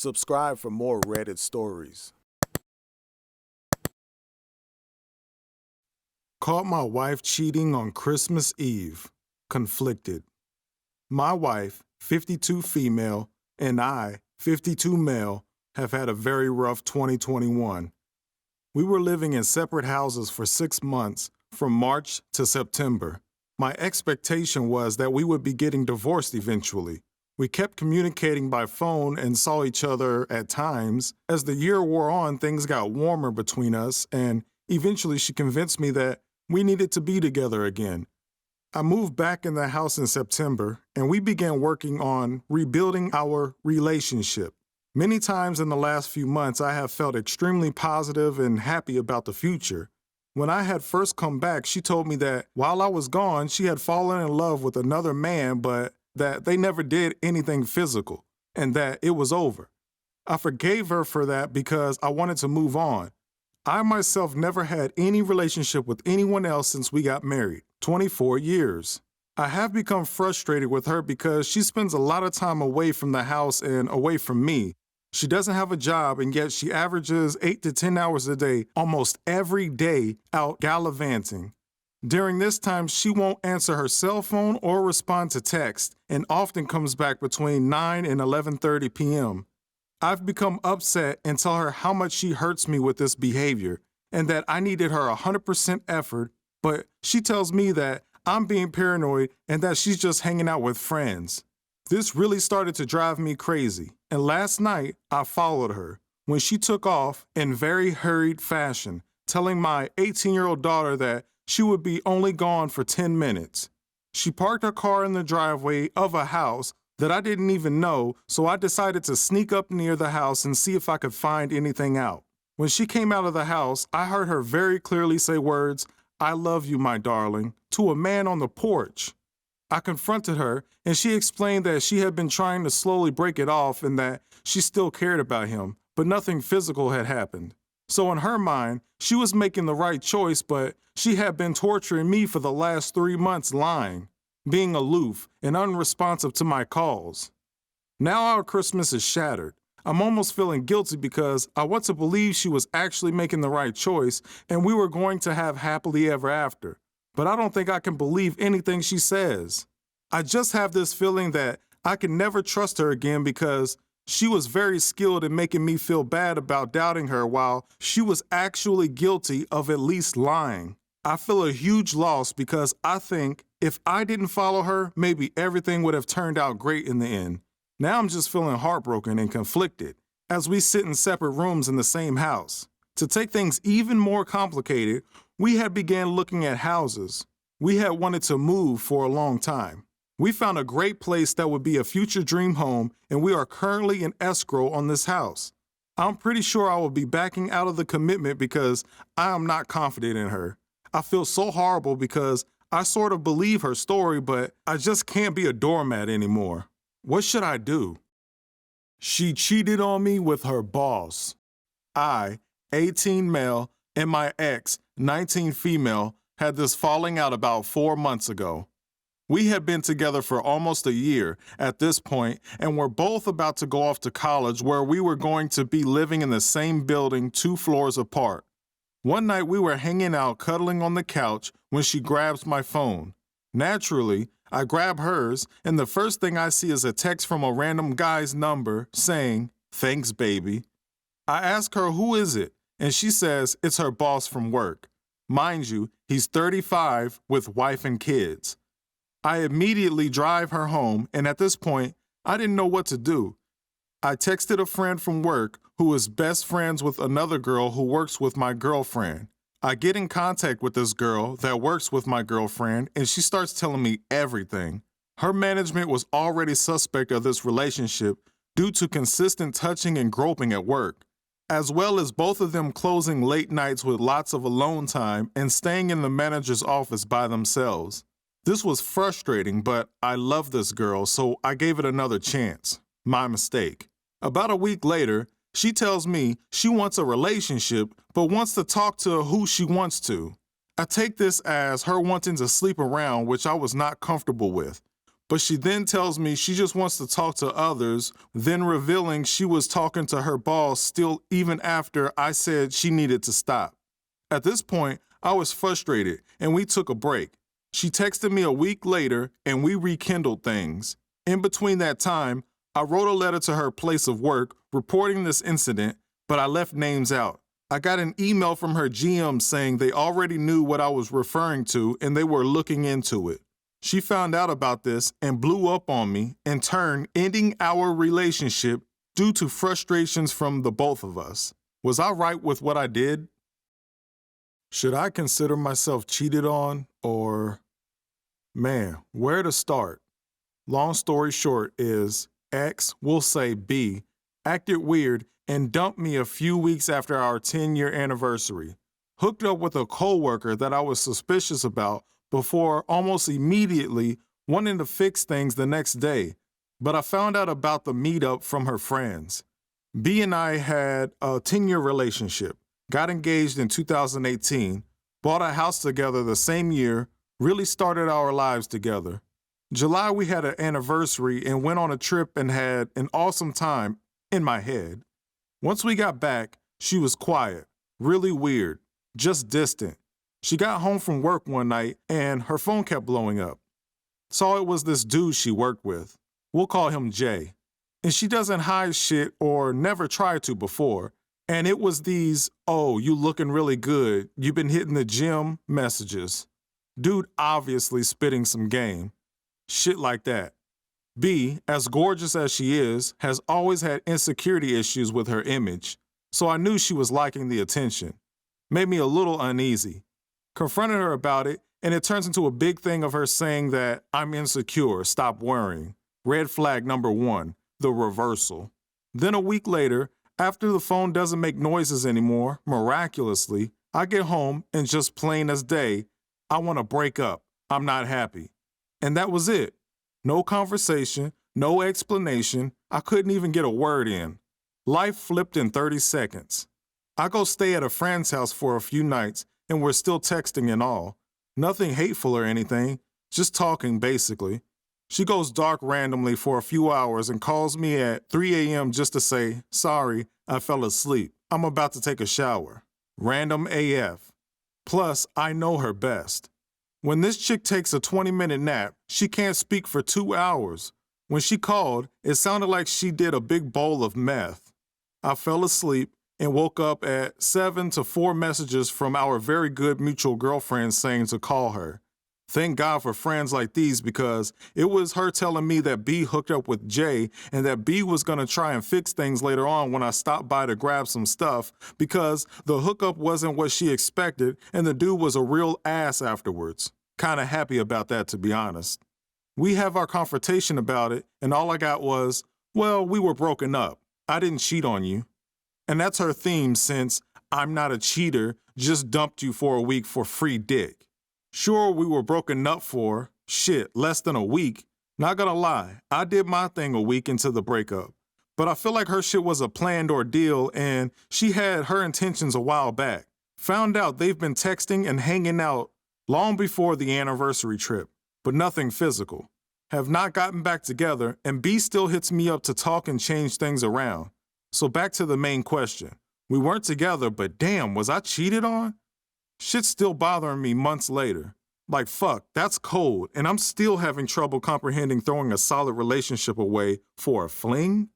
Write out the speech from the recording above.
Subscribe for more Reddit stories. Caught my wife cheating on Christmas Eve. Conflicted. My wife, 52 female, and I, 52 male, have had a very rough 2021. We were living in separate houses for 6 months, from March to September. My expectation was that we would be getting divorced eventually. We kept communicating by phone and saw each other at times. As the year wore on, things got warmer between us, and eventually she convinced me that we needed to be together again. I moved back in the house in September, and we began working on rebuilding our relationship. Many times in the last few months, I have felt extremely positive and happy about the future. When I had first come back, she told me that while I was gone, she had fallen in love with another man, but that they never did anything physical, and that it was over. I forgave her for that because I wanted to move on. I myself never had any relationship with anyone else since we got married, 24 years. I have become frustrated with her because she spends a lot of time away from the house and away from me. She doesn't have a job, and yet she averages 8 to 10 hours a day, almost every day, out gallivanting. During this time, she won't answer her cell phone or respond to text, and often comes back between 9 and 11:30 p.m. I've become upset and tell her how much she hurts me with this behavior, and that I needed her 100% effort, but she tells me that I'm being paranoid and that she's just hanging out with friends. This really started to drive me crazy, and last night I followed her when she took off in very hurried fashion, telling my 18-year-old daughter that she would be only gone for 10 minutes. She parked her car in the driveway of a house that I didn't even know, so I decided to sneak up near the house and see if I could find anything out. When she came out of the house, I heard her very clearly say words, "I love you, my darling," to a man on the porch. I confronted her, and she explained that she had been trying to slowly break it off and that she still cared about him, but nothing physical had happened. So in her mind, she was making the right choice, but she had been torturing me for the last 3 months, lying, being aloof and unresponsive to my calls. Now our Christmas is shattered. I'm almost feeling guilty because I want to believe she was actually making the right choice and we were going to have happily ever after. But I don't think I can believe anything she says. I just have this feeling that I can never trust her again because she was very skilled in making me feel bad about doubting her while she was actually guilty of at least lying. I feel a huge loss because I think if I didn't follow her, maybe everything would have turned out great in the end. Now I'm just feeling heartbroken and conflicted as we sit in separate rooms in the same house. To take things even more complicated, we had began looking at houses. We had wanted to move for a long time. We found a great place that would be a future dream home, and we are currently in escrow on this house. I'm pretty sure I will be backing out of the commitment because I am not confident in her. I feel so horrible because I sort of believe her story, but I just can't be a doormat anymore. What should I do? She cheated on me with her boss. I, 18 male, and my ex, 19 female, had this falling out about 4 months ago. We had been together for almost a year at this point and were both about to go off to college where we were going to be living in the same building 2 floors apart. One night we were hanging out cuddling on the couch when she grabs my phone. Naturally, I grab hers and the first thing I see is a text from a random guy's number saying, "Thanks, baby." I ask her who is it, and she says it's her boss from work. Mind you, he's 35 with wife and kids. I immediately drive her home, and at this point, I didn't know what to do. I texted a friend from work who is best friends with another girl who works with my girlfriend. I get in contact with this girl that works with my girlfriend, and she starts telling me everything. Her management was already suspect of this relationship due to consistent touching and groping at work, as well as both of them closing late nights with lots of alone time and staying in the manager's office by themselves. This was frustrating, but I love this girl, so I gave it another chance. My mistake. About a week later, she tells me she wants a relationship, but wants to talk to who she wants to. I take this as her wanting to sleep around, which I was not comfortable with. But she then tells me she just wants to talk to others, then revealing she was talking to her boss still even after I said she needed to stop. At this point, I was frustrated and we took a break. She texted me a week later and we rekindled things. In between that time, I wrote a letter to her place of work reporting this incident, but I left names out. I got an email from her GM saying they already knew what I was referring to and they were looking into it. She found out about this and blew up on me, in turn ending our relationship due to frustrations from the both of us. Was I right with what I did? Should I consider myself cheated on, or... Man, where to start? Long story short is, X, we'll say B, acted weird and dumped me a few weeks after our 10-year anniversary. Hooked up with a coworker that I was suspicious about before almost immediately wanting to fix things the next day, but I found out about the meetup from her friends. B and I had a 10-year relationship, got engaged in 2018, bought a house together the same year, really started our lives together. July we had an anniversary and went on a trip and had an awesome time, in my head. Once we got back, she was quiet, really weird, just distant. She got home from work one night and her phone kept blowing up. Saw it was this dude she worked with. We'll call him Jay. And she doesn't hide shit or never tried to before. And it was these, "Oh, you looking really good, you've been hitting the gym" messages. Dude obviously spitting some game. Shit like that. B, as gorgeous as she is, has always had insecurity issues with her image. So I knew she was liking the attention. Made me a little uneasy. Confronted her about it, and it turns into a big thing of her saying that I'm insecure, stop worrying. Red flag number 1, the reversal. Then a week later, after the phone doesn't make noises anymore, miraculously, I get home and just plain as day, I want to break up. I'm not happy. And that was it. No conversation, no explanation. I couldn't even get a word in. Life flipped in 30 seconds. I go stay at a friend's house for a few nights, and we're still texting and all. Nothing hateful or anything, just talking basically. She goes dark randomly for a few hours and calls me at 3 a.m. just to say, "Sorry, I fell asleep. I'm about to take a shower." Random AF. Plus, I know her best. When this chick takes a 20-minute nap, she can't speak for 2 hours. When she called, it sounded like she did a big bowl of meth. I fell asleep and woke up at 7 to 4 messages from our very good mutual girlfriend saying to call her. Thank God for friends like these, because it was her telling me that B hooked up with Jay and that B was going to try and fix things later on when I stopped by to grab some stuff, because the hookup wasn't what she expected and the dude was a real ass afterwards. Kind of happy about that, to be honest. We have our confrontation about it, and all I got was, "Well, we were broken up. I didn't cheat on you." And that's her theme, since I'm not a cheater, just dumped you for a week for free dick. Sure, we were broken up for, less than a week. Not gonna lie, I did my thing a week into the breakup. But I feel like her shit was a planned ordeal and she had her intentions a while back. Found out they've been texting and hanging out long before the anniversary trip, but nothing physical. Have not gotten back together, and B still hits me up to talk and change things around. So back to the main question. We weren't together, but damn, was I cheated on? Shit's still bothering me months later. Like, fuck, that's cold, and I'm still having trouble comprehending throwing a solid relationship away for a fling?